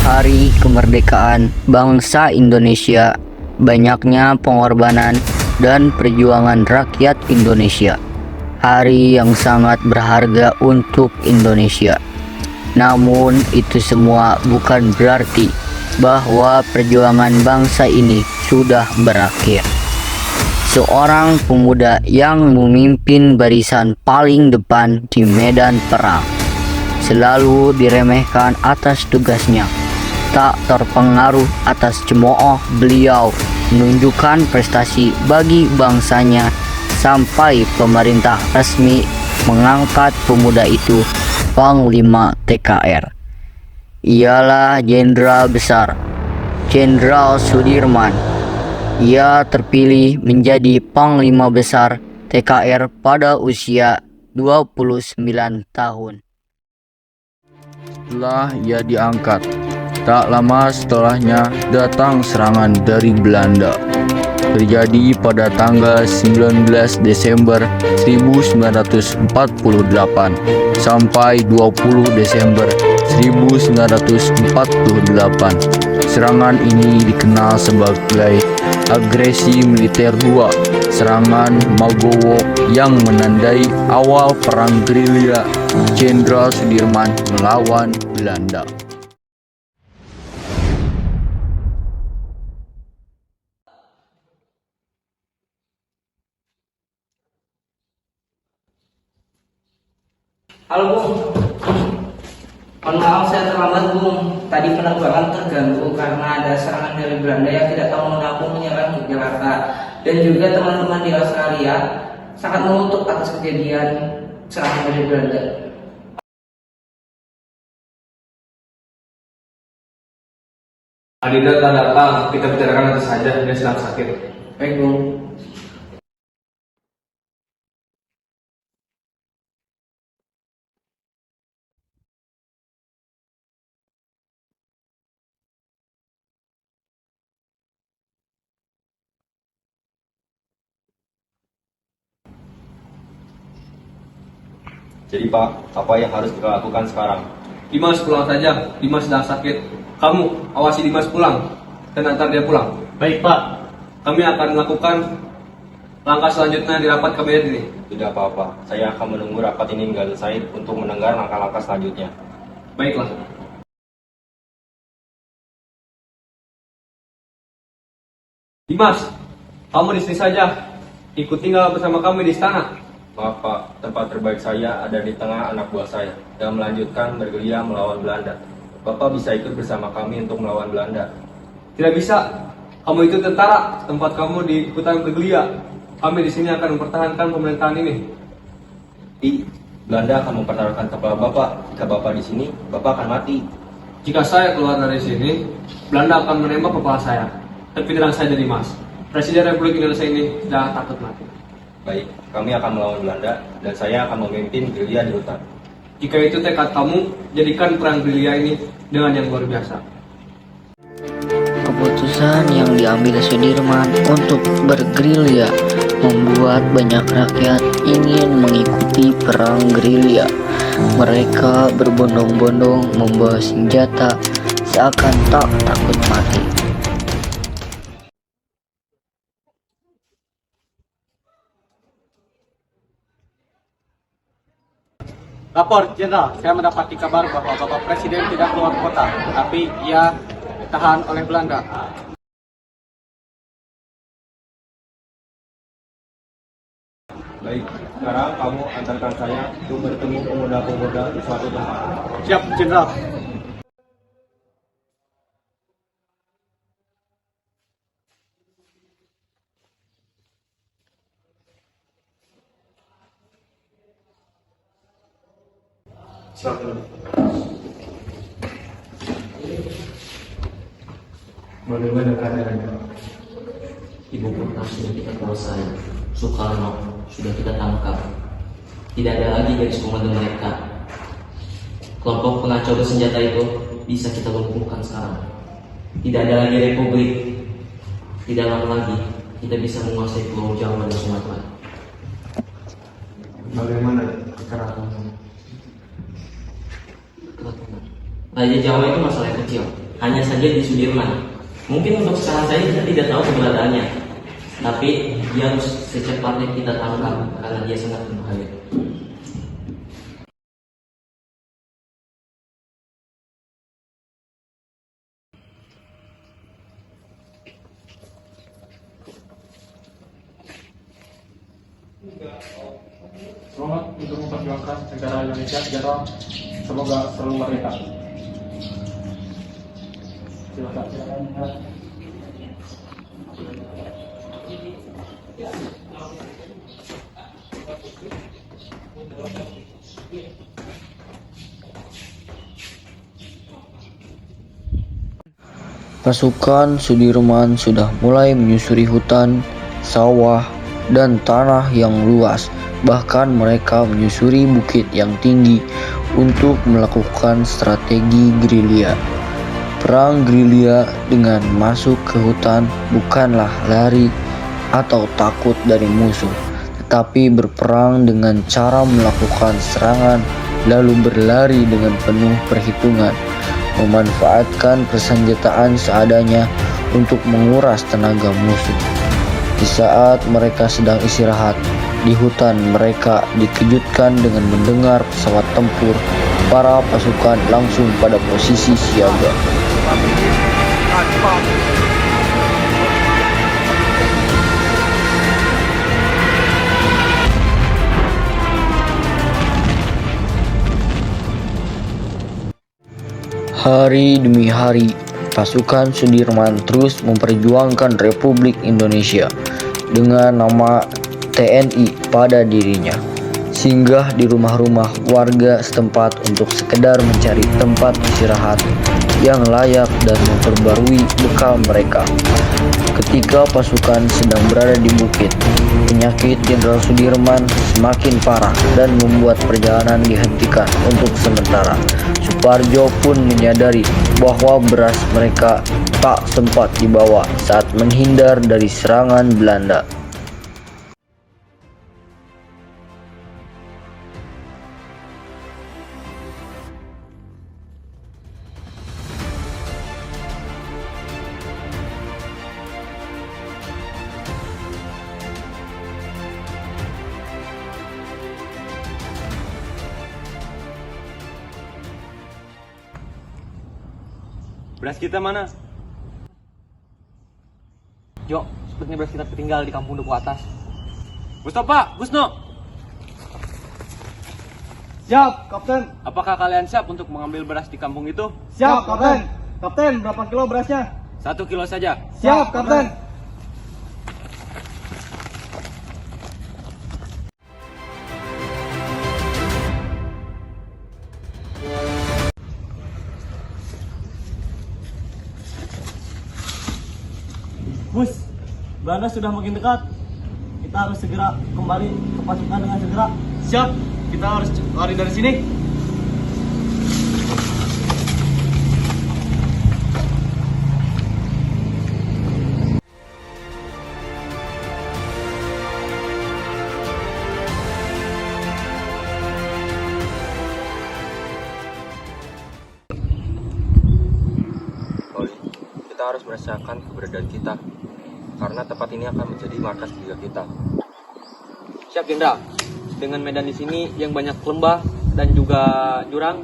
Hari kemerdekaan bangsa Indonesia, banyaknya pengorbanan dan perjuangan rakyat Indonesia. Hari yang sangat berharga untuk Indonesia. Namun itu semua bukan berarti bahwa perjuangan bangsa ini sudah berakhir. Seorang pemuda yang memimpin barisan paling depan di medan perang selalu diremehkan atas tugasnya. Tak terpengaruh atas cemooh beliau menunjukkan prestasi bagi bangsanya sampai pemerintah resmi mengangkat pemuda itu Panglima TKR. Ialah Jenderal Besar Jenderal Sudirman. Ia terpilih menjadi Panglima Besar TKR pada usia 29 tahun. Setelah ia diangkat, tak lama setelahnya datang serangan dari Belanda. Terjadi pada tanggal 19 Desember 1948 sampai 20 Desember 1948. Serangan ini dikenal sebagai agresi militer 2, serangan Magowo, yang menandai awal perang gerilya Jenderal Sudirman melawan Belanda. Halo Bung, mohon maaf saya terlambat Bung. Tadi penerbangan terganggu karena ada serangan dari Belanda yang tidak tahu menampung menyerang Jakarta. Dan juga teman-teman di Australia sangat mengutuk atas kejadian serangan dari Belanda. Adinda telah datang, kita bicarakan nanti saja, dia sedang sakit. Baik Bung. Jadi Pak, apa yang harus kita lakukan sekarang? Dimas pulang saja, Dimas sedang sakit. Kamu awasi Dimas pulang dan antar dia pulang. Baik Pak. Kami akan melakukan langkah selanjutnya di rapat kabinet ini. Tidak apa-apa, saya akan menunggu rapat ini hingga selesai untuk mendengar langkah-langkah selanjutnya. Baiklah. Dimas, kamu di sini saja. Ikut tinggal bersama kami di istana. Maaf Pak, tempat terbaik saya ada di tengah anak buah saya yang melanjutkan bergerilya melawan Belanda. Bapak bisa ikut bersama kami untuk melawan Belanda. Tidak bisa. Kamu itu tentara, tempat kamu di ikutan bergerilya. Kami di sini akan mempertahankan pemerintahan ini. Belanda akan mempertaruhkan kepala Bapak. Jika Bapak di sini, Bapak akan mati. Jika saya keluar dari sini, Belanda akan menembak kepala saya. Tapi tenang saja Dimas, Presiden Republik Indonesia ini sudah takut mati. Baik, kami akan melawan Belanda dan saya akan memimpin gerilya di hutan. Jika itu tekad kamu, jadikan perang gerilya ini dengan yang luar biasa. Keputusan yang diambil Sudirman untuk bergerilya membuat banyak rakyat ingin mengikuti perang gerilya. Mereka berbondong-bondong membawa senjata seakan tak takut mati. Lapor Jenderal, saya mendapati kabar bahwa Bapak Presiden tidak keluar kota, tapi ia ditahan oleh Belanda. Baik, sekarang kamu antarkan saya untuk bertemu pemuda-pemuda di suatu tempat. Siap, Jenderal. Bagaimana keadaannya? Ibu kota sudah kita kuasai, Soekarno sudah kita tangkap. Tidak ada lagi garis komando mereka. Kelompok pengacau bersenjata itu bisa kita lumpuhkan sekarang. Tidak ada lagi republik. Tidak lama lagi kita bisa menguasai Pulau Jawa dan Sumatera. Bagaimana kekerasannya? Raja Jawa itu masalah yang kecil. hanya saja di Sudirman. Mungkin untuk sekarang saya kita tidak tahu keberadaannya, tapi dia harus secepatnya kita tangkap karena dia sangat berbahaya. Selamat untuk memperjuangkan negara Indonesia, Jenderal. Semoga selalu merdeka. Silakan. Pasukan Sudirman sudah mulai menyusuri hutan, sawah, dan tanah yang luas. Bahkan mereka menyusuri bukit yang tinggi untuk melakukan strategi gerilya. Perang gerilya dengan masuk ke hutan bukanlah lari atau takut dari musuh, tetapi berperang dengan cara melakukan serangan lalu berlari dengan penuh perhitungan, memanfaatkan persenjataan seadanya untuk menguras tenaga musuh. Di saat mereka sedang istirahat di hutan, mereka dikejutkan dengan mendengar pesawat tempur. Para pasukan langsung pada posisi siaga. Hari demi hari, pasukan Sudirman terus memperjuangkan Republik Indonesia dengan nama TNI pada dirinya. Singgah di rumah-rumah warga setempat untuk sekedar mencari tempat istirahat yang layak dan memperbarui bekal mereka. Ketika pasukan sedang berada di bukit, penyakit Jenderal Sudirman semakin parah dan membuat perjalanan dihentikan untuk sementara. Suparjo pun menyadari bahwa beras mereka tak sempat dibawa saat menghindar dari serangan Belanda. Beras kita mana? Jo, sepertinya beras kita ketinggal di kampung Duku Atas. Mustafa, Gusno. Siap, Kapten. Apakah kalian siap untuk mengambil beras di kampung itu? Siap, Kapten. Kapten, berapa kilo berasnya? 1 kilo saja. Siap, Kapten. Bus, Belanda sudah makin dekat. Kita harus segera kembali ke pasukan dengan segera. Siap, kita harus lari dari sini. Oli, kita harus merasakan keberadaan kita, karena tempat ini akan menjadi markas gerilya kita. Siap, Jenderal. Dengan medan di sini yang banyak lembah dan juga jurang,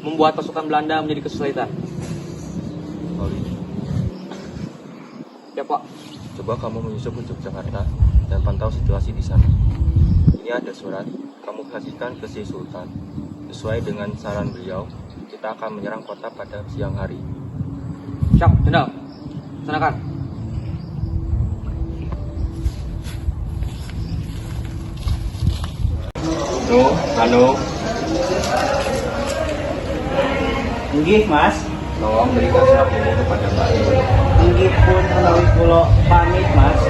membuat pasukan Belanda menjadi kesulitan. Oli, Ya, Pak. coba kamu menyusup ke Yogyakarta dan pantau situasi di sana. Ini ada surat, kamu kasihkan ke si Sultan. Sesuai dengan saran beliau, kita akan menyerang kota pada siang hari. Siap, Jenderal. Laksanakan. Halo, Inggih, Mas. tolong berikan surat ini kepada Mbak Yu. Inggih pun menawi kula pamit, Mas.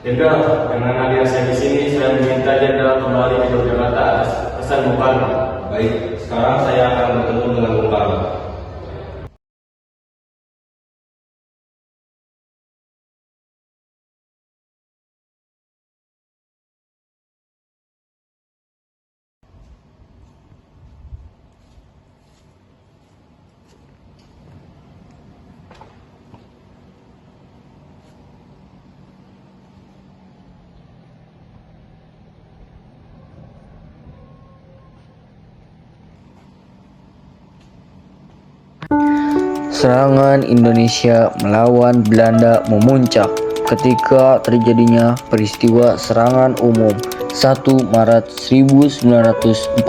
Jenderal, dengan hadirnya saya di sini, saya meminta Jenderal kembali ke Yogyakarta atas Hasan Bung Karno. Baik, sekarang saya akan bertemu dengan Bung Karno. Serangan Indonesia melawan Belanda memuncak ketika terjadinya peristiwa serangan umum 1 Maret 1949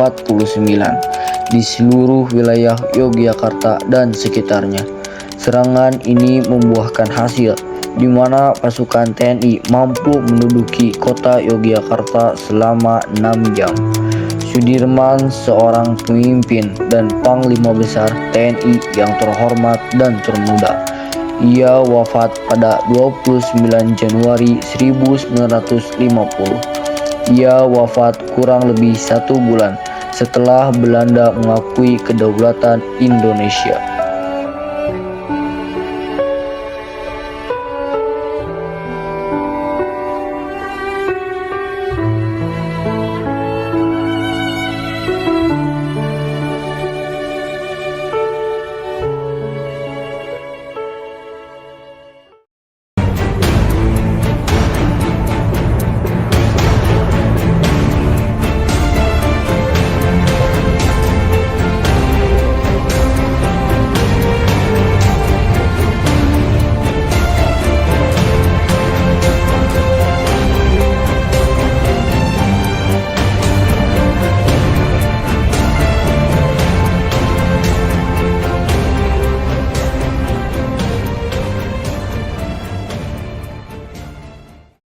di seluruh wilayah Yogyakarta dan sekitarnya. Serangan ini membuahkan hasil, di mana pasukan TNI mampu menduduki kota Yogyakarta selama 6 jam. Sudirman, seorang pemimpin dan panglima besar TNI yang terhormat dan termuda. Ia wafat pada 29 Januari 1950. Ia wafat kurang lebih 1 bulan setelah Belanda mengakui kedaulatan Indonesia.